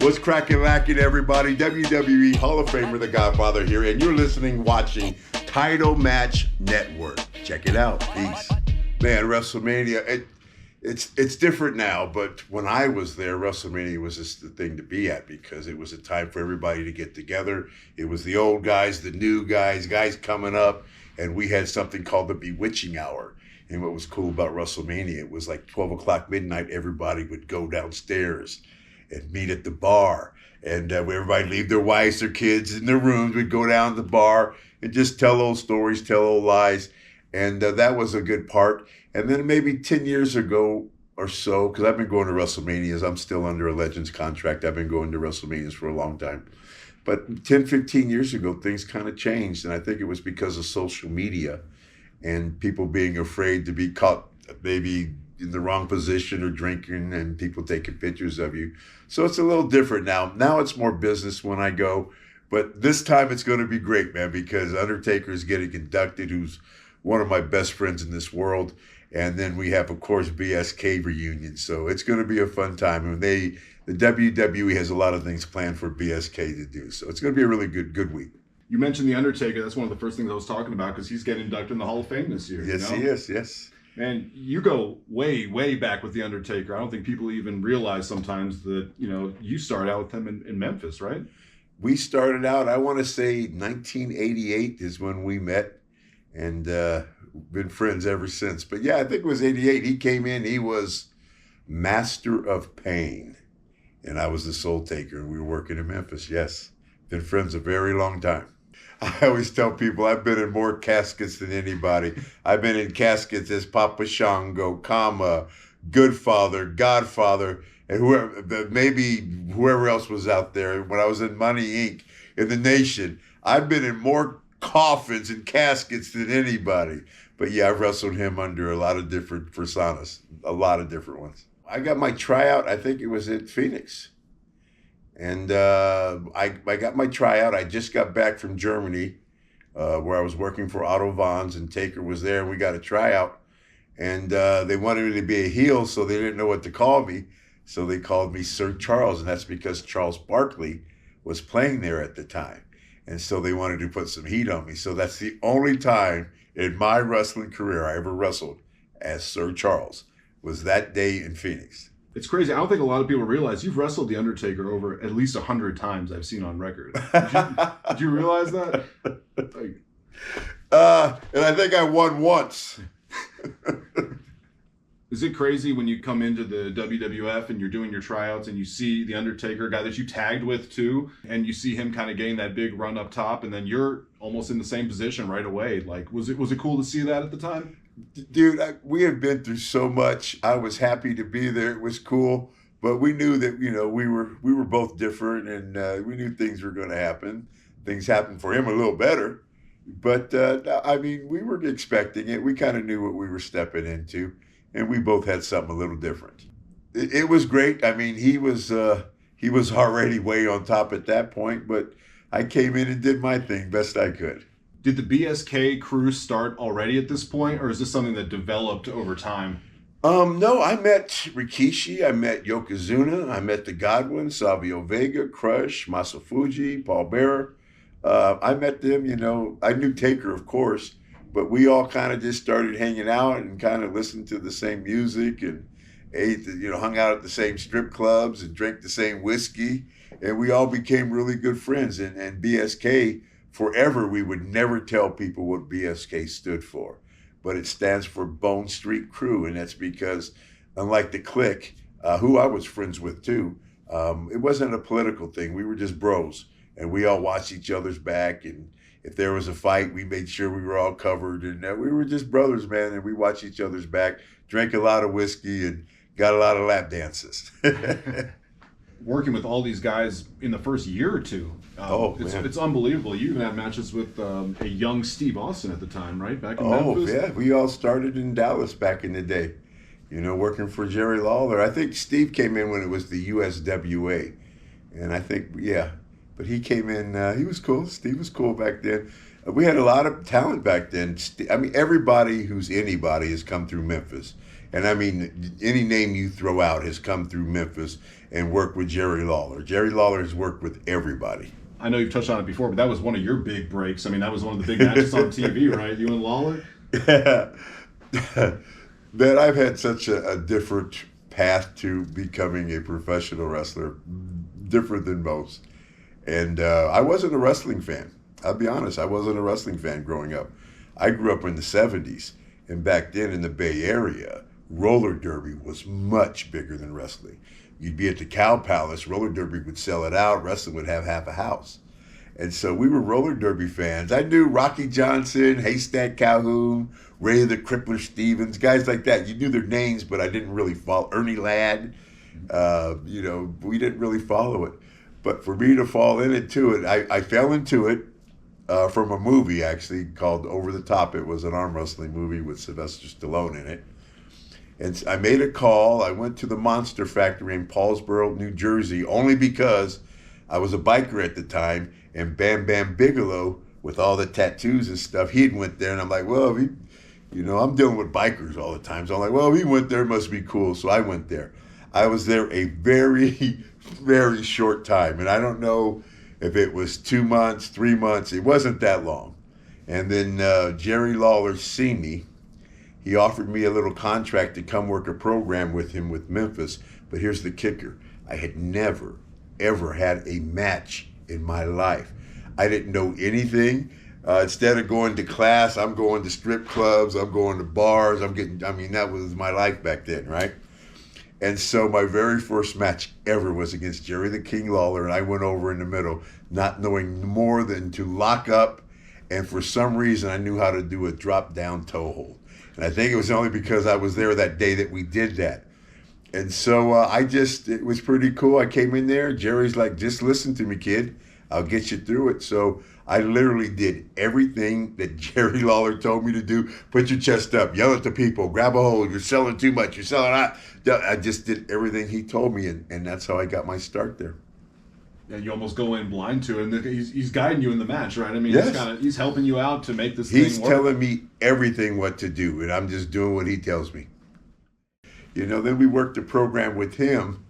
What's cracking, lacking, everybody? WWE Hall of Famer, the Godfather here, and you're listening, watching Title Match Network. Check it out. Peace. Man, WrestleMania, it's different now, but when I was there, WrestleMania was just the thing to be at because it was a time for everybody to get together. It was the old guys, the new guys coming up, and we had something called the Bewitching Hour. And what was cool about WrestleMania, it was like 12 o'clock midnight, everybody would go downstairs and meet at the bar. And everybody leave their wives, their kids in their rooms. We'd go down to the bar and just tell old stories, tell old lies. And that was a good part. And then maybe 10 years ago or so, because I've been going to WrestleManias. I'm still under a Legends contract. I've been going to WrestleManias for a long time. But 10, 15 years ago, things kind of changed. And I think it was because of social media and people being afraid to be caught maybe in the wrong position or drinking and people taking pictures of you. So it's a little different now. Now it's more business when I go. But this time it's going to be great, man, because Undertaker is getting inducted, who's one of my best friends in this world. And then we have, of course, BSK reunion. So it's going to be a fun time. And the WWE has a lot of things planned for BSK to do. So it's going to be a really good week. You mentioned the Undertaker. That's one of the first things I was talking about because he's getting inducted in the Hall of Fame this year. Yes, he is. Yes. Man, you go way, way back with the Undertaker. I don't think people even realize sometimes that, you started out with him in Memphis, right? We started out, I want to say 1988 is when we met, and been friends ever since. But yeah, I think it was 88. He came in, he was Master of Pain, and I was the Soultaker, and we were working in Memphis, yes. Been friends a very long time. I always tell people I've been in more caskets than anybody. I've been in caskets as Papa Shango, Godfather, and whoever else was out there. When I was in Money Inc. in the Nation, I've been in more coffins and caskets than anybody. But yeah, I've wrestled him under a lot of different personas, a lot of different ones. I got my tryout, I think it was in Phoenix. And I got my tryout. I just got back from Germany where I was working for Otto Vons, and Taker was there, and we got a tryout. And they wanted me to be a heel, so they didn't know what to call me. So they called me Sir Charles, and that's because Charles Barkley was playing there at the time. And so they wanted to put some heat on me. So that's the only time in my wrestling career I ever wrestled as Sir Charles, was that day in Phoenix. It's crazy. I don't think a lot of people realize you've wrestled The Undertaker over at least 100 times I've seen on record. Did you realize that? And I think I won once. Is it crazy when you come into the WWF and you're doing your tryouts and you see The Undertaker, a guy that you tagged with too, and you see him kind of getting that big run up top, and then you're almost in the same position right away? Like, was it cool to see that at the time? Dude, we have been through so much. I was happy to be there. It was cool, but we knew that we were both different, and we knew things were going to happen. Things happened for him a little better, but we were expecting it. We kind of knew what we were stepping into, and we both had something a little different. It was great. I mean, he was already way on top at that point, but I came in and did my thing best I could. Did the BSK crew start already at this point, or is this something that developed over time? No, I met Rikishi, I met Yokozuna, I met the Godwin, Savio Vega, Crush, Masafuji, Paul Bearer. I met them, I knew Taker, of course, but we all kind of just started hanging out and kind of listened to the same music and hung out at the same strip clubs and drank the same whiskey. And we all became really good friends. And BSK, forever, we would never tell people what BSK stood for, but it stands for Bone Street Crew, and that's because, unlike the Clique, who I was friends with too, it wasn't a political thing. We were just bros, and we all watched each other's back, and if there was a fight, we made sure we were all covered, and we were just brothers, man, and we watched each other's back, drank a lot of whiskey, and got a lot of lap dances. Working with all these guys in the first year or two. It's unbelievable. You even had matches with a young Steve Austin at the time, right? Back in Memphis? Oh, yeah. We all started in Dallas back in the day, working for Jerry Lawler. I think Steve came in when it was the USWA. And I think, yeah. But he came in, he was cool. Steve was cool back then. We had a lot of talent back then. Everybody who's anybody has come through Memphis. And I mean, any name you throw out has come through Memphis and worked with Jerry Lawler. Jerry Lawler has worked with everybody. I know you've touched on it before, but that was one of your big breaks. I mean, that was one of the big matches on TV, right? You and Lawler? Yeah. Man, I've had such a different path to becoming a professional wrestler, different than most. And I wasn't a wrestling fan. I'll be honest, I wasn't a wrestling fan growing up. I grew up in the 70s, and back then in the Bay Area, roller derby was much bigger than wrestling. You'd be at the Cow Palace, roller derby would sell it out, wrestling would have half a house. And so we were roller derby fans. I knew Rocky Johnson, Haystack Calhoun, Ray the Crippler Stevens, guys like that. You knew their names, but I didn't really follow. Ernie Ladd, we didn't really follow it. But for me to fall into it, I fell into it from a movie actually called Over the Top. It was an arm wrestling movie with Sylvester Stallone in it. And I made a call. I went to the Monster Factory in Paulsboro, New Jersey, only because I was a biker at the time, and Bam Bam Bigelow, with all the tattoos and stuff, he had went there, and I'm like, well, I'm dealing with bikers all the time, so I'm like, well, he went there, must be cool, so I went there. I was there a very, very short time, and I don't know if it was 2 months, 3 months, it wasn't that long. And then Jerry Lawler seen me. He offered me a little contract to come work a program with him with Memphis, but here's the kicker. I had never, ever had a match in my life. I didn't know anything. Instead of going to class, I'm going to strip clubs, I'm going to bars, that was my life back then, right? And so my very first match ever was against Jerry the King Lawler, and I went over in the middle, not knowing more than to lock up, and for some reason I knew how to do a drop-down toe hold. And I think it was only because I was there that day that we did that. And so it was pretty cool. I came in there, Jerry's like, just listen to me, kid. I'll get you through it. So I literally did everything that Jerry Lawler told me to do. Put your chest up, yell at the people, grab a hold, you're selling too much, you're selling out. I just did everything he told me, and that's how I got my start there. Yeah, you almost go in blind to it, and he's guiding you in the match, right? I mean, yes. he's helping you out to make this thing work. He's telling me everything what to do, and I'm just doing what he tells me. Then we worked the program with him,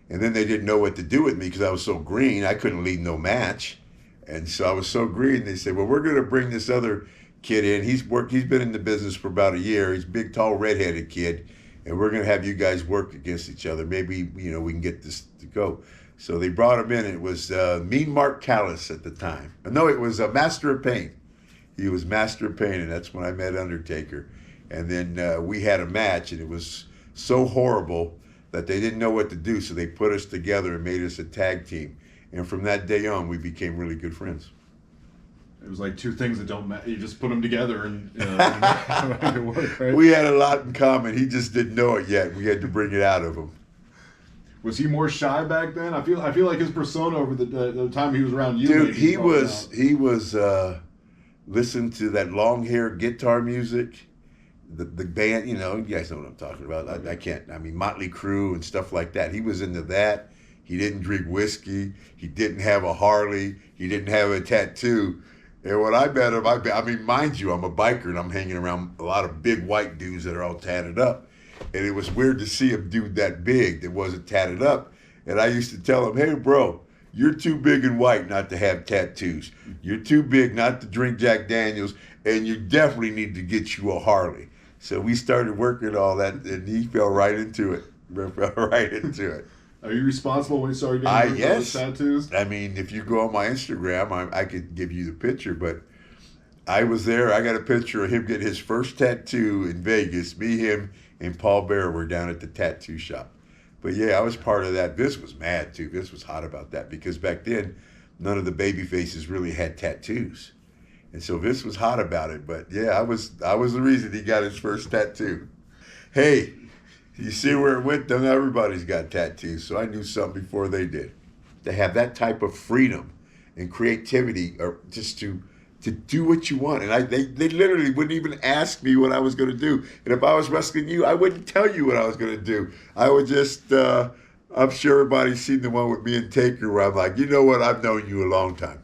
and then they didn't know what to do with me because I was so green. I couldn't lead no match. And so I was so green, they said, well, we're going to bring this other kid in. He's been in the business for about a year. He's a big, tall, redheaded kid, and we're going to have you guys work against each other. Maybe, we can get this to go. So they brought him in. It was Mean Mark Callis at the time. No, it was Master of Pain. He was Master of Pain, and that's when I met Undertaker. And then we had a match, and it was so horrible that they didn't know what to do, so they put us together and made us a tag team. And from that day on, we became really good friends. It was like two things that don't matter. You just put them together and make it work, right? We had a lot in common. He just didn't know it yet. We had to bring it out of him. Was he more shy back then? I feel like his persona over the time he was around you. Dude, he was listening to that long hair guitar music. The band, you guys know what I'm talking about. Motley Crue and stuff like that. He was into that. He didn't drink whiskey. He didn't have a Harley. He didn't have a tattoo. And when I met him, mind you, I'm a biker and I'm hanging around a lot of big white dudes that are all tatted up. And it was weird to see a dude that big that wasn't tatted up. And I used to tell him, hey, bro, you're too big and white not to have tattoos. You're too big not to drink Jack Daniels. And you definitely need to get you a Harley. So we started working all that, and he fell right into it. Are you responsible when you started getting those tattoos? If you go on my Instagram, I could give you the picture, but I was there. I got a picture of him getting his first tattoo in Vegas. Me, him, and Paul Bearer were down at the tattoo shop. But yeah, I was part of that. Vince was mad too. Vince was hot about that because back then, none of the baby faces really had tattoos. And so Vince was hot about it. But yeah, I was the reason he got his first tattoo. Hey, you see where it went? Then everybody's got tattoos. So I knew something before they did. To have that type of freedom and creativity, or just to do what you want. And they literally wouldn't even ask me what I was going to do. And if I was wrestling you, I wouldn't tell you what I was going to do. I would just, I'm sure everybody's seen the one with me and Taker where I'm like, you know what? I've known you a long time.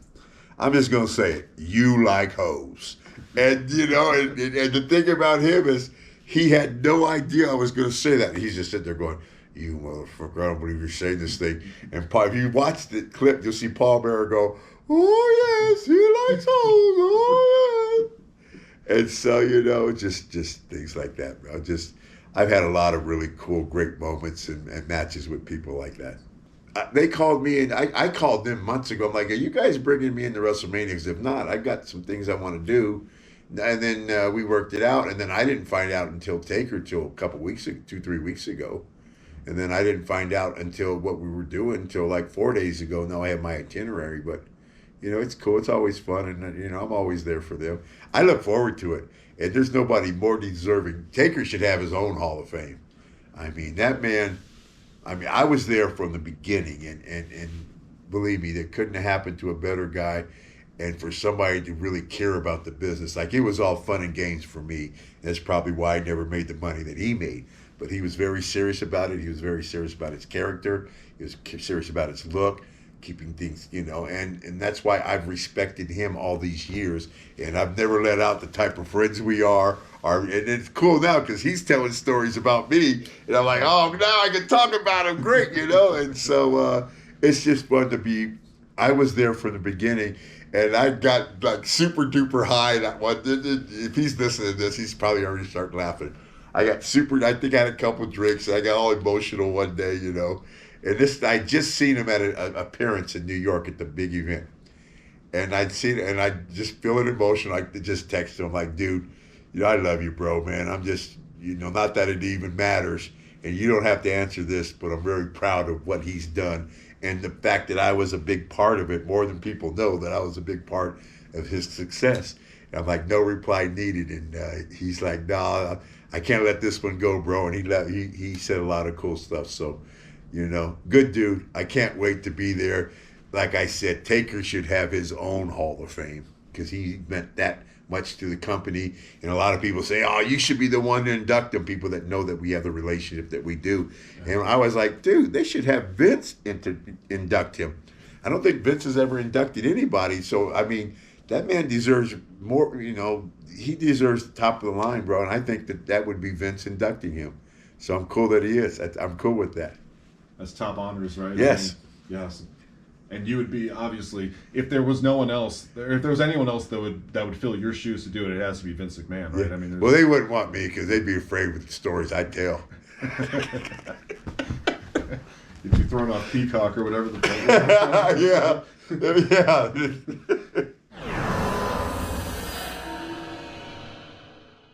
I'm just going to say it. You like hoes. And, and the thing about him is he had no idea I was going to say that. He's just sitting there going, "You motherfucker, I don't believe you're saying this thing." And if you watch the clip, you'll see Paul Bearer go, "Oh yes, he likes hoes. Oh yeah." And so, just things like that, bro. I've had a lot of really cool, great moments and matches with people like that. They called me, and I called them months ago. I'm like, "Are you guys bringing me into WrestleMania? Because if not, I've got some things I want to do." And then we worked it out, and then I didn't find out until Taker till a couple weeks, 2-3 weeks ago. And then I didn't find out until what we were doing until like 4 days ago. Now I have my itinerary, but it's cool. It's always fun, and I'm always there for them. I look forward to it, and there's nobody more deserving. Taker should have his own Hall of Fame. I mean, that man. I mean, I was there from the beginning, and believe me, that couldn't have happened to a better guy. And for somebody to really care about the business, like it was all fun and games for me. That's probably why I never made the money that he made. But he was very serious about it. He was very serious about his character. He was serious about his look, keeping things, and that's why I've respected him all these years. And I've never let out the type of friends we are. And it's cool now because he's telling stories about me. And I'm like, oh, now I can talk about him great, And so it's just fun to be. I was there from the beginning. And I got like super duper high. If he's listening to this, he's probably already started laughing. I think I had a couple drinks. And I got all emotional one day, And I just seen him at an appearance in New York at the big event. And I'd seen it, and I just feeling emotional. I just texted him like, "Dude, I love you, bro, man. I'm just, not that it even matters. And you don't have to answer this, but I'm very proud of what he's done. And the fact that I was a big part of it, more than people know that I was a big part of his success." And I'm like, "No reply needed." And he's like, "Nah, I can't let this one go, bro." And he said a lot of cool stuff. So, good dude. I can't wait to be there. Like I said, Taker should have his own Hall of Fame because he meant that much to the company. And a lot of people say, "Oh, you should be the one to induct them," people that know that we have the relationship that we do. And I was like, dude, they should have Vince induct him. I don't think Vince has ever inducted anybody. So, I mean, that man deserves more, he deserves the top of the line, bro. And I think that would be Vince inducting him. So I'm cool that he is. I'm cool with that. That's top honors, right? Yes. Yes. And you would be, obviously, if there was no one else, or if there was anyone else that would fill your shoes to do it, it has to be Vince McMahon, right? Yeah. I mean, well, they wouldn't want me because they'd be afraid with the stories I tell. If you thrown off Peacock or whatever the fuck. Yeah.